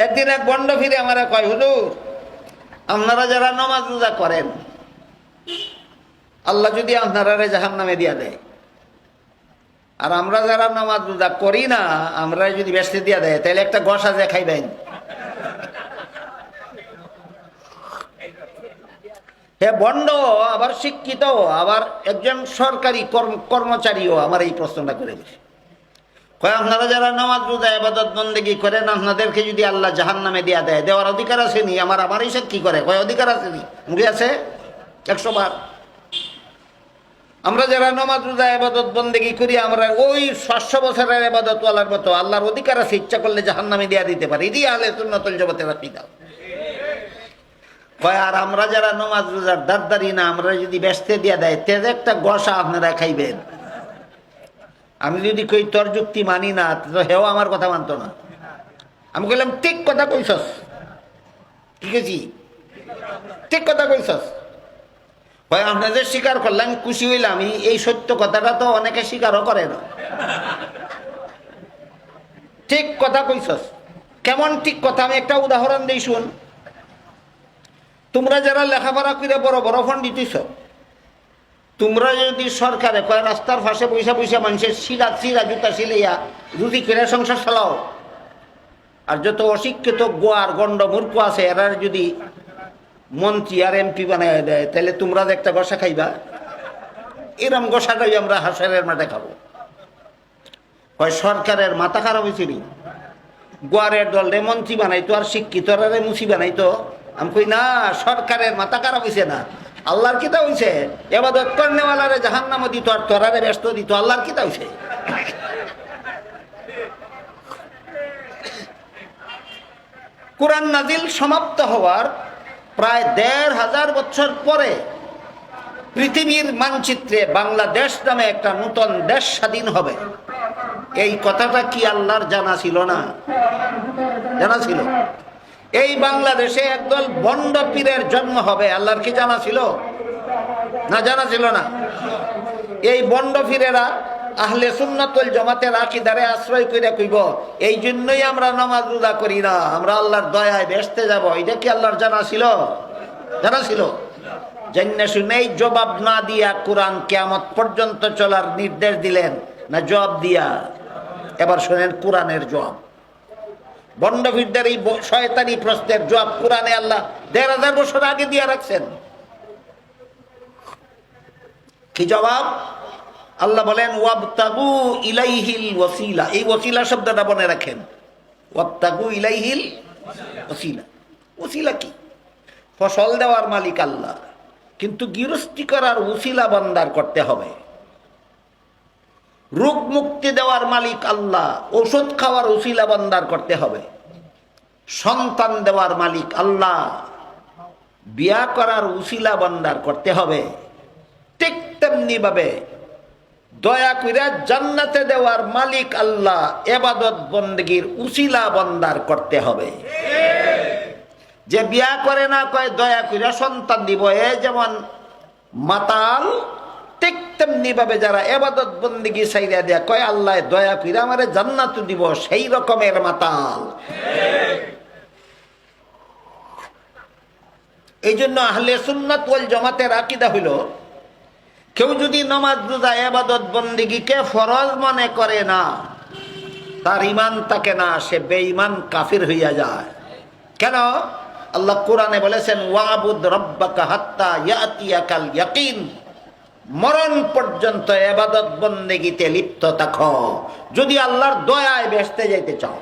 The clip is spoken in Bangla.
একদিন এক বন্ড ফিরে আমারে কয়, হুজুর আপনারা যারা নামাজ রোজা করেন, আল্লাহ যদি আপনারা জাহান্নামে দিয়া দেয়, আর আমরা যারা নামাজ রোজা করি না, আমরা যদি বেসতে দিয়া দেয়, তাহলে একটা গসা যে খাইবেন। হে বন্ড, আবার শিক্ষিত, আবার একজন সরকারি কর্মচারীও আমার এই প্রশ্নটা করে গেছে। কয় আপনারা যারা নামাজ রোজা ইবাদত বন্দেগী করেন, আপনাদেরকে যদি আল্লাহ জাহান্নামে দিয়া দেয়, দেওয়ার অধিকার আছে নি? আমার হিসেব কি করে? কয় অধিকার আছে নি? মুখে আছে 100 বার। আমরা যারা নামাজ রোজা ইবাদত বন্দেগী করি, আমরা ওই 500 বছরের ইবাদত ওয়ালার মতো আল্লাহর অধিকার আছে, ইচ্ছা করলে জাহান্নামে দিয়া দিতে পারি। এটি আহলে সুন্নাতুল জামাতের আকীদা। কয় আর আমরা যারা নামাজ রোজার দারদারি না, আমরা যদি বেসতে দিয়া দেয়, তেজ একটা গসা আপনারা খাইবেন। আমি যদি কই তোর যুক্তি মানি না, তো হেও আমার কথা মানতো না। আমি কইলাম ঠিক কথা কইছস, ঠিক আছে, ঠিক কথা কইছস। ভাই আপনাদের স্বীকার করলাম, খুশি হইলাম। এই সত্য কথাটা তো অনেকে স্বীকারও করে না। ঠিক কথা কইছস। কেমন ঠিক কথা? আমি একটা উদাহরণ দিই, শুন। তোমরা যারা লেখাপড়া করে বড় বড় পণ্ডিত হইছ, তোমরা যদি সরকারে কয় রাস্তার পাশে পয়সা পয়সা মানুষের চিরা জুতা সিলাইয়া রুটি করে সংসার চালাও, আর যত অশিক্ষিত গোয়ার গন্ড মূর্খ আছে এরা যদি মন্ত্রী আর এমপি বানায় দেয়, তাহলে তোমরা যে একটা গসা খাইবা, এরম গসাটাই আমরা হাসরের মাঠে খাবো। কয় সরকারের মাথা খারাপ হয়েছিল, গোয়ারের দল রে মন্ত্রী বানাইতো আর শিক্ষিত রে মুসি বানাইতো। আমি কই না, সরকারের মাথা খারাপ হয়েছে না, আল্লাহর কিতা হইছে? ইবাদত করনেওয়ালারে জাহান্নামে দিত আর তোরারে ব্যস্ত দিত, আল্লাহর কিতা হইছে? কুরআন নাজিল সমাপ্ত হওয়ার প্রায় 1500 বছর পরে পৃথিবীর মানচিত্রে বাংলাদেশ নামে একটা নতুন দেশ স্বাধীন হবে। এই কথাটা কি আল্লাহর জানা ছিল না? জানা ছিল। এই বাংলাদেশে একদল বন্ড পীরের জন্ম হবে, আল্লাহর কি জানা ছিল না? জানা ছিল না। এই বন্ড পীরেরা আহলে সুন্নাতুল জামাতের আকীদারে আশ্রয় করে কইব, এই জন্যই আমরা নামাজ রোজা করি না, আমরা আল্লাহর দয়ায় বেহেশতে যাব। এটা কি আল্লাহর জানা ছিল? জানা ছিল। জান্না শুনেই জবাব না দিয়া কোরআন কিয়ামত পর্যন্ত চলার নির্দেশ দিলেন না জবাব দিয়া? এবার শুনেন কোরআনের জবাব। বন্ডভীরদের এই শয়তানি প্রশ্নের জবাব কোরআনে আল্লাহ 1500 বছর আগে দিয়ে রাখছেন। কি জবাব? আল্লাহ বলেন ওয়াবতাগু ইলাইহিল ওয়াসিলা। এই ওয়াসিলা শব্দটা মনে রাখেন, ওয়াবতাগু ইলাইহিল ওয়াসিলা। ওসিলা কি? ফসল দেওয়ার মালিক আল্লাহ, কিন্তু গৃহস্থী করার ওসিলা বান্দার করতে হবে। রোগ মুক্তি দেওয়ার মালিক আল্লাহ, ঔষধ খাওয়ার ওসিলা বান্দার করতে হবে। সন্তান দেওয়ার মালিক আল্লাহ, বিয়া করার ওসিলা বান্দার করতে হবে। ঠিক তেমনি ভাবে দয়া কইরা জান্নাতে দেওয়ার মালিক আল্লাহ, ইবাদত বন্দেগীর উসিলা বান্দার করতে হবে। যে বিয়া করে না কয় দয়া কইরা সন্তান দিব, এ যেমন মাতাল, ঠিক তেমনি ভাবে যারা ইবাদত বন্দেগী ছাইরা দেয়া কয় আল্লাহ দয়া কইরা আমারে জান্নাত দিব, সেই রকমের মাতাল। এই জন্য আহলে সুন্নাত ওয়াল জামাতের আকীদা হইল, কেউ যদি নামাজ রোজা ইবাদত বন্দেগীকে ফরজ মনে করে না, তার ঈমান থাকে না, সে বেঈমান কাফির হইয়া যায়। কেন? আল্লাহ কোরআনে বলেছেন ওয়াবুদ রাব্বাকা হাত্তা ইয়াতিয়াকাল ইয়াকিন। মরণ পর্যন্ত ইবাদত বন্দেগীতে লিপ্ত থাকো যদি আল্লাহর দয়ায় বেহেশতে যাইতে চাও।